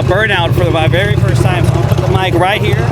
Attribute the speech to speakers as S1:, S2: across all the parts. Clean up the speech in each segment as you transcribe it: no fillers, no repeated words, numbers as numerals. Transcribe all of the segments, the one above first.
S1: burnout for my very first time. So I'll put the mic right here.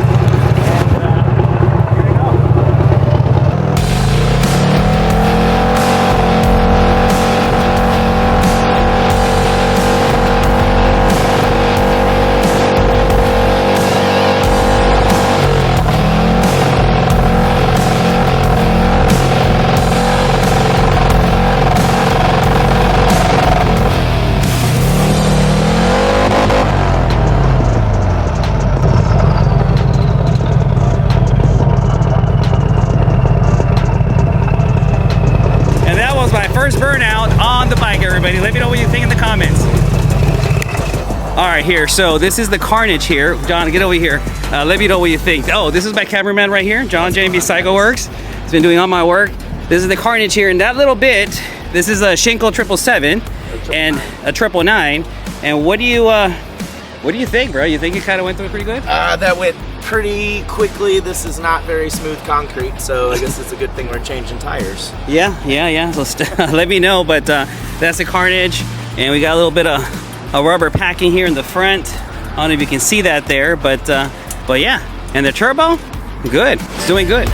S1: First burnout on the bike, everybody. Let me know what you think in the comments. All right, here. So this is the carnage here. John, get over here. Let me know what you think. Oh, this is my cameraman right here, John, JMB Cycle Works. He's been doing all my work. This is the carnage here, and that little bit. This is a Schenkel 777 and a 999. And what do you think, bro? You think it kind of went through pretty good?
S2: That went pretty quickly. This is not very smooth concrete, so I guess it's a good thing we're changing tires.
S1: Yeah. So let me know. But that's the carnage, and we got a little bit of a rubber packing here in the front. I don't know if you can see that there, but yeah. And the turbo, good. It's doing good.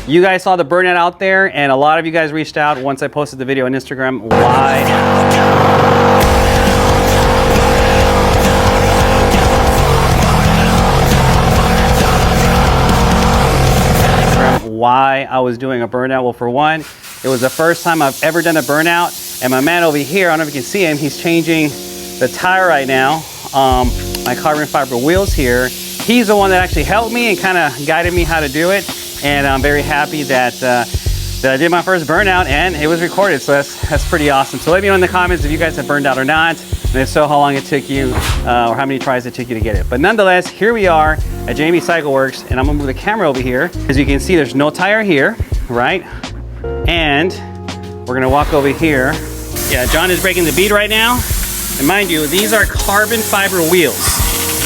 S1: You guys saw the burnout out there, and a lot of you guys reached out once I posted the video on Instagram. Why I was doing a burnout? Well, for one, it was the first time I've ever done a burnout, and my man over here, I don't know if you can see him, he's changing the tire right now. My carbon fiber wheels here. He's the one that actually helped me and kind of guided me how to do it. And I'm very happy that that I did my first burnout and it was recorded. So that's pretty awesome. So let me know in the comments if you guys have burned out or not, and if so, how long it took you or how many tries it took you to get it. But nonetheless, here we are at JMB Cycle Works, and I'm gonna move the camera over here. As you can see, there's no tire here, right? And we're gonna walk over here. Yeah, John is breaking the bead right now. And mind you, these are carbon fiber wheels,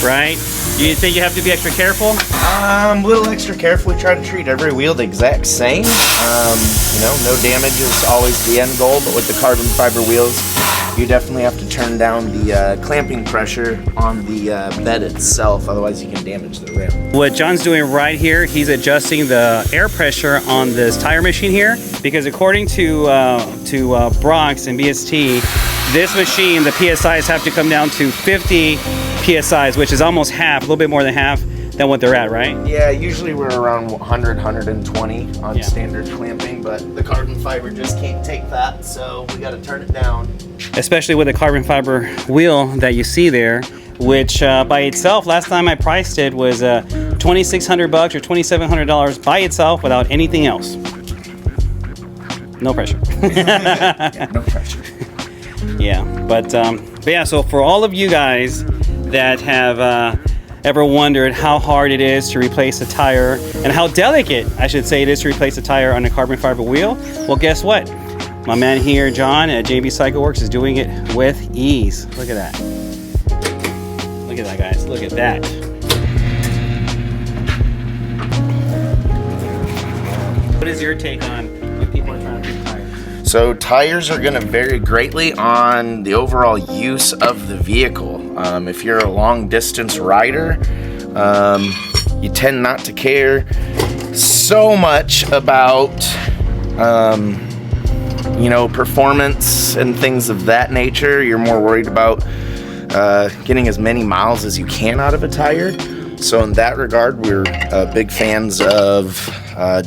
S1: right? Do you think you have to be extra careful?
S2: A little extra careful. We try to treat every wheel the exact same. You know, no damage is always the end goal, but with the carbon fiber wheels, you definitely have to turn down the clamping pressure on the bed itself, otherwise you can damage the rim.
S1: What John's doing right here, he's adjusting the air pressure on this tire machine here, because according to Bronx and BST, this machine, the PSIs have to come down to 50 PSIs, which is almost half, a little bit more than half than what they're at, right?
S2: Yeah, usually we're around 100, 120 on standard clamping, but the carbon fiber just can't take that, so we got to turn it down.
S1: Especially with the carbon fiber wheel that you see there, which by itself, last time I priced it was $2,600 or $2,700 by itself without anything else. No pressure.
S2: Yeah, no pressure.
S1: Yeah, but yeah, so for all of you guys that have ever wondered how hard it is to replace a tire, and how delicate, I should say, it is to replace a tire on a carbon fiber wheel, well, guess what? My man here, John, at JB Cycle Works, is doing it with ease. Look at that. Look at that, guys. Look at that. What is your take on when people are trying to fix tires?
S2: So tires are going to vary greatly on the overall use of the vehicle. If you're a long distance rider, you tend not to care so much about you know, performance and things of that nature. You're more worried about getting as many miles as you can out of a tire. So in that regard, we're big fans of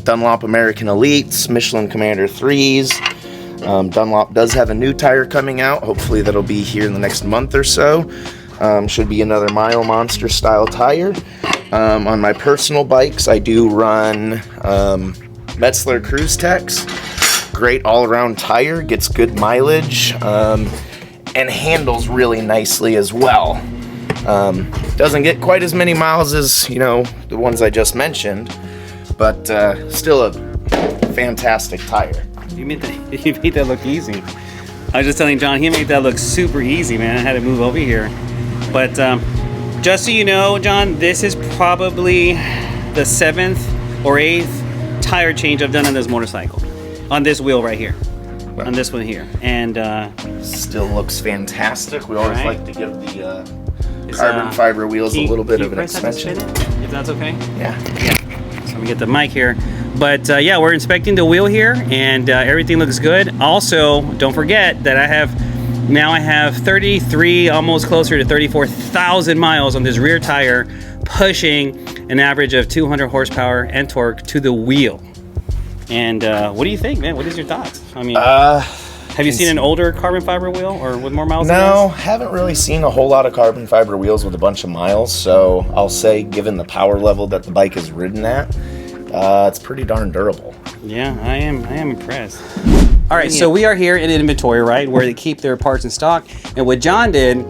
S2: Dunlop American Elites, Michelin Commander 3s. Dunlop does have a new tire coming out. Hopefully that'll be here in the next month or so. Should be another Mile Monster style tire. On my personal bikes, I do run Metzler Cruise Techs. Great all-around tire, gets good mileage, and handles really nicely as well. Doesn't get quite as many miles as, you know, the ones I just mentioned, but still a fantastic tire.
S1: You made that look easy. I was just telling John, he made that look super easy, man. I had to move over here. But just so you know, John, this is probably the 7th or 8th tire change I've done on this motorcycle, on this wheel right here, on this one here, and
S2: still looks fantastic. We always
S1: Right.
S2: like to give the carbon fiber wheels a little bit of an extension.
S1: If that's okay.
S2: Yeah.
S1: So let me get the mic here. But yeah, we're inspecting the wheel here, and everything looks good. Also, don't forget that I have 33, almost closer to 34,000 miles on this rear tire, pushing an average of 200 horsepower and torque to the wheel. And what do you think, man? What is your thoughts? I mean, have you seen an older carbon fiber wheel or with more miles?
S2: No, haven't really seen a whole lot of carbon fiber wheels with a bunch of miles. So I'll say, given the power level that the bike is ridden at, it's pretty darn durable.
S1: Yeah, I am impressed. All right, so we are here in inventory, right, where they keep their parts in stock. And what John did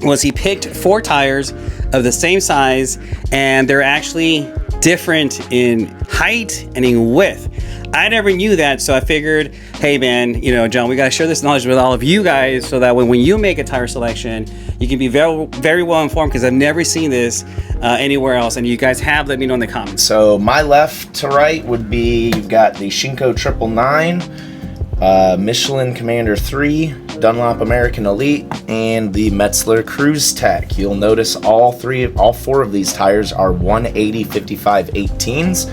S1: was he picked 4 tires of the same size, and they're actually different in height and in width. I never knew that, so I figured, hey man, you know, John, we gotta share this knowledge with all of you guys so that when you make a tire selection, you can be very, very well informed, because I've never seen this anywhere else, and you guys have, let me know in the comments.
S2: So my left to right would be, you've got the Shinko 999, Michelin Commander 3, Dunlop American Elite, and the Metzler Cruise Tech. You'll notice all 4 of these tires are 180/55/18s.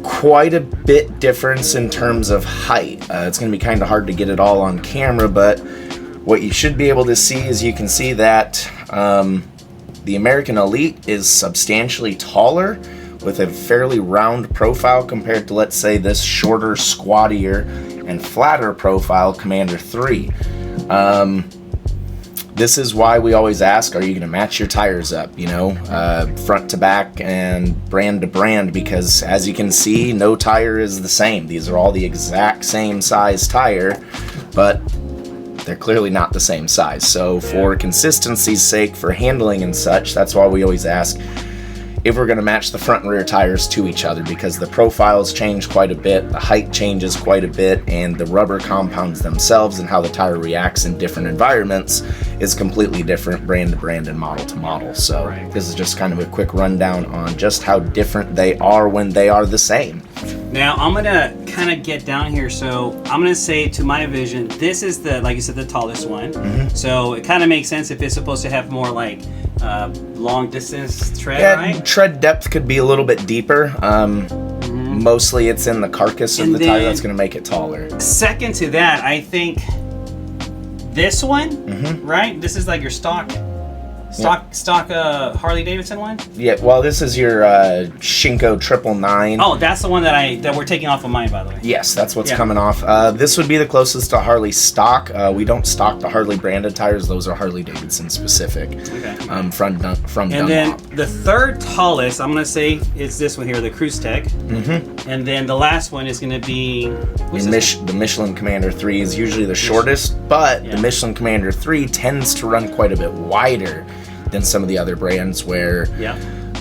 S2: Quite a bit difference in terms of height. It's going to be kind of hard to get it all on camera, but what you should be able to see is you can see that the American Elite is substantially taller with a fairly round profile compared to, let's say, this shorter, squattier, and flatter profile Commander 3. This is why we always ask, are you going to match your tires up, you know, front to back and brand to brand, because as you can see, no tire is the same. These are all the exact same size tire, but they're clearly not the same size. So for consistency's sake, for handling and such, that's why we always ask if we're going to match the front and rear tires to each other, because the profiles change quite a bit, the height changes quite a bit, and the rubber compounds themselves and how the tire reacts in different environments is completely different brand to brand and model to model. So this is just kind of a quick rundown on just how different they are when they are the same.
S1: Now I'm gonna kind of get down here, so I'm gonna say, to my vision, this is the, like you said, the tallest one. So it kind of makes sense if it's supposed to have more like long distance tread, right?
S2: Tread depth could be a little bit deeper. Mostly it's in the carcass of the tire that's going to make it taller.
S1: Second to that, I think this one, right? This is like your stock Harley Davidson one?
S2: Yeah, well, this is your Shinko 999.
S1: Oh, that's the one that we're taking off of mine, by the way.
S2: Yes, that's what's coming off. This would be the closest to Harley stock. We don't stock the Harley branded tires. Those are Harley Davidson specific. Okay. From Dunlop.
S1: And then the third tallest, I'm going to say, is this one here, the Cruise Tech. And then the last one is going to be...
S2: The Michelin Commander 3 is usually the shortest, but the Michelin Commander 3 tends to run quite a bit wider than some of the other brands, where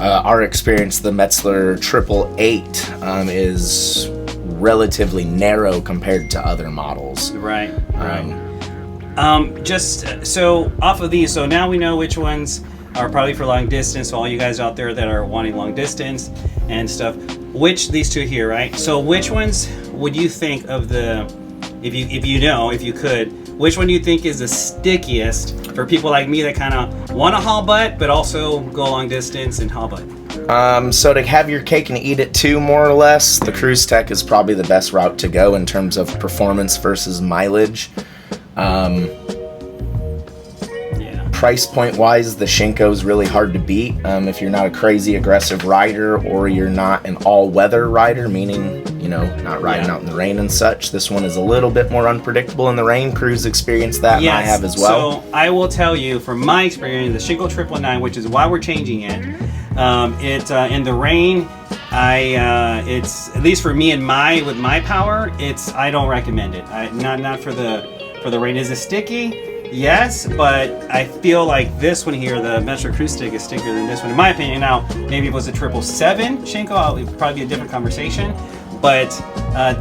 S2: our experience, the Metzler 888 is relatively narrow compared to other models.
S1: Right. Just so off of these, so now we know which ones are probably for long distance. So all you guys out there that are wanting long distance and stuff, these two here, right? So which ones would you think of the, if you could, which one do you think is the stickiest for people like me that kind of want to haul butt, but also go long distance and haul butt?
S2: So to have your cake and eat it too, more or less, the Cruise Tech is probably the best route to go in terms of performance versus mileage. Price point wise, the Shinko is really hard to beat. If you're not a crazy aggressive rider, or you're not an all-weather rider, meaning, you know, not riding out in the rain and such, this one is a little bit more unpredictable in the rain. Cruise experienced that, and I have as well.
S1: So I will tell you, from my experience, the Shinko 999, which is why we're changing it, in the rain, it's, at least for me and with my power, I don't recommend it. Not for the rain. Is it sticky? Yes, but I feel like this one here, the Metzler Cruise Stick, is stickier than this one, in my opinion. Now, maybe if it was a 777 Shinko, it would probably be a different conversation. But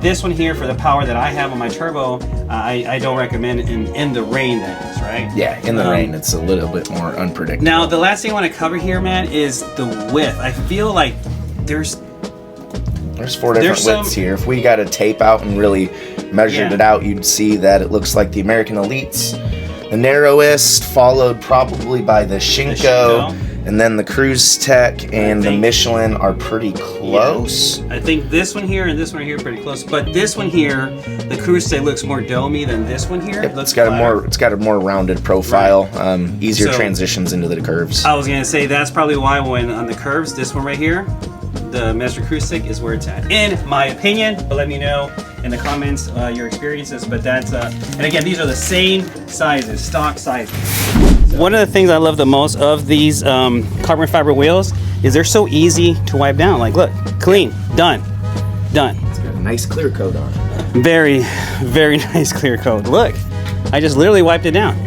S1: this one here, for the power that I have on my turbo, I don't recommend in the rain, that is, right?
S2: Yeah, in the rain, it's a little bit more unpredictable.
S1: Now, the last thing I want to cover here, man, is the width. I feel like
S2: There's 4 different widths here. If we got a tape out and really measured it out, you'd see that it looks like the American Elites, the narrowest, followed probably by the Shinko, and then the Cruise Tech and the Michelin are pretty close.
S1: Yeah. I think this one here and this one here are pretty close, but this one here, the Cruise Tech looks more domey than this one here.
S2: Yep, it's got a more rounded profile, easier transitions into the curves.
S1: I was gonna say that's probably why when on the curves, this one right here, the Master Cruise Tech is where it's at, in my opinion. But let me know in the comments your experiences. But that's and again, these are the same sizes, stock sizes. One of the things I love the most of these carbon fiber wheels is they're so easy to wipe down. Like, look, clean, done.
S2: It's got a nice clear coat on it.
S1: Very, very nice clear coat. Look, I just literally wiped it down.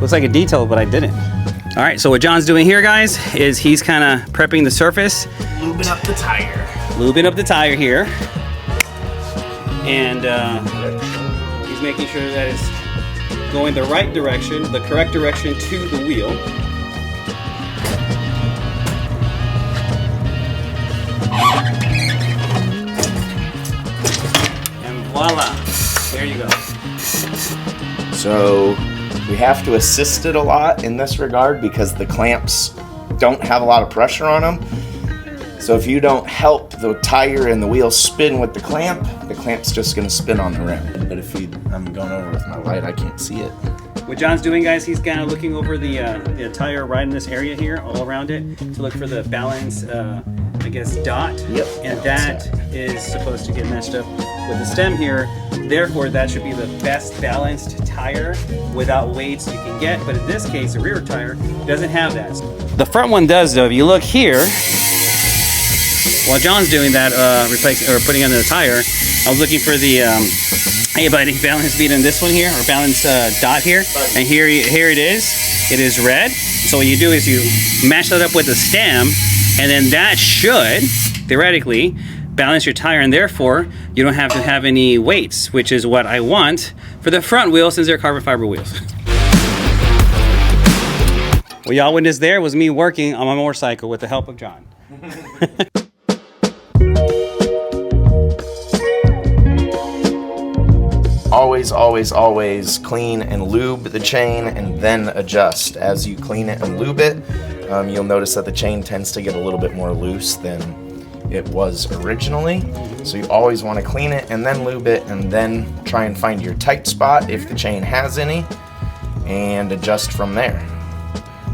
S1: Looks like a detail, but I didn't. All right, so what John's doing here, guys, is he's kind of prepping the surface.
S2: Lubing up the tire.
S1: Lubing up the tire here. And he's making sure that it's going the right direction, the correct direction to the wheel. And voila, there you go.
S2: So we have to assist it a lot in this regard because the clamps don't have a lot of pressure on them. So if you don't help the tire and the wheel spin with the clamp's just going to spin on the rim. But if I'm going over with my light, I can't see it.
S1: What John's doing, guys, he's kind of looking over the tire right in this area here, all around it, to look for the balance, I guess, dot.
S2: Yep.
S1: And that is supposed to get matched up with the stem here. Therefore, that should be the best balanced tire without weights you can get. But in this case, the rear tire doesn't have that. The front one does, though. If you look here, while John's doing that, replacing or putting under the tire, I was looking for the hey buddy, balance bead in this one here, or balance dot here, and here it is. It is red. So what you do is you match that up with the stem, and then that should theoretically balance your tire, and therefore you don't have to have any weights, which is what I want for the front wheels since they're carbon fiber wheels. What y'all witnessed there was me working on my motorcycle with the help of John.
S2: Always, always, always clean and lube the chain and then adjust. As you clean it and lube it, you'll notice that the chain tends to get a little bit more loose than it was originally. So you always want to clean it and then lube it and then try and find your tight spot if the chain has any and adjust from there.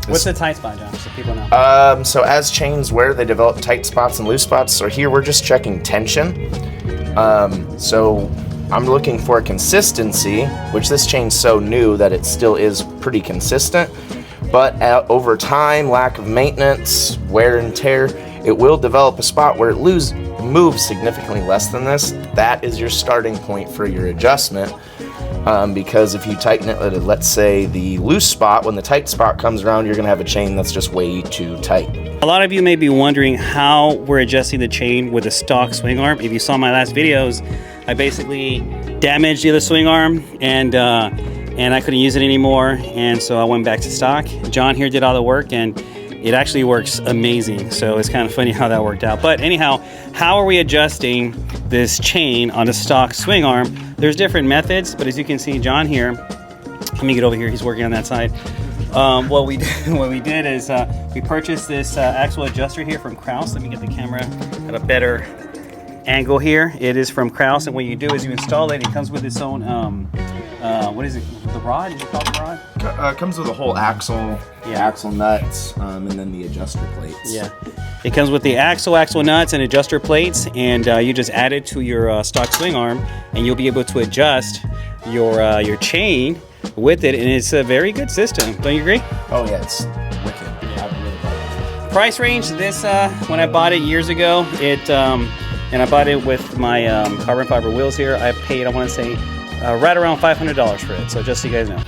S1: What's the tight spot, John, so people know?
S2: So as chains wear, they develop tight spots and loose spots. So here we're just checking tension. So I'm looking for consistency, which this chain's so new that it still is pretty consistent. But over time, lack of maintenance, wear and tear, it will develop a spot where it moves significantly less than this. That is your starting point for your adjustment. Because if you tighten it at, let's say, the loose spot, when the tight spot comes around, you're going to have a chain that's just way too tight.
S1: A lot of you may be wondering how we're adjusting the chain with a stock swing arm. If you saw my last videos, I basically damaged the other swing arm and I couldn't use it anymore, and so I went back to stock. John here did all the work, and it actually works amazing. So it's kind of funny how that worked out. But anyhow, how are we adjusting this chain on a stock swing arm? There's different methods, but as you can see, John here, let me get over here, he's working on that side. What we did is we purchased this axle adjuster here from Kraus. Let me get the camera at a better angle here. It is from Kraus, and what you do is you install it. It comes with its own, what is it, the rod? Did you call it the rod?
S2: Comes with a whole axle, axle nuts, and then the adjuster plates.
S1: Yeah, it comes with the axle nuts and adjuster plates, and you just add it to your stock swing arm, and you'll be able to adjust your chain with it, and it's a very good system. Don't you agree?
S2: Oh yeah, it's wicked. Yeah, I really like it.
S1: Price range, this when I bought it years ago, and I bought it with my carbon fiber wheels here. I paid, I want to say, right around $500 for it. So just so you guys know.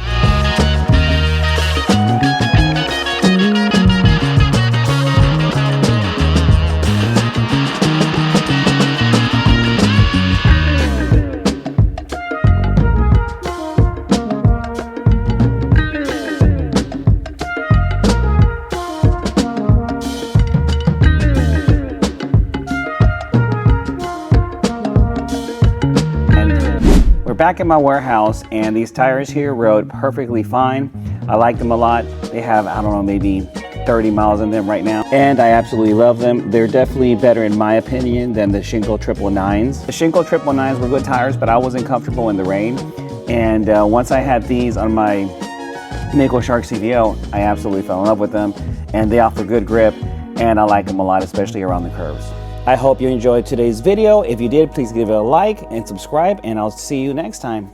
S1: back at my warehouse, and these tires here rode perfectly fine. I like them a lot. They have, I don't know, maybe 30 miles in them right now, and I absolutely love them. They're definitely better, in my opinion, than the Shinko 999s. The Shinko 999s were good tires, but I wasn't comfortable in the rain. And once I had these on my Mako Shark CVO, I absolutely fell in love with them, and they offer good grip, and I like them a lot, especially around the curves. I hope you enjoyed today's video. If you did, please give it a like and subscribe, and I'll see you next time.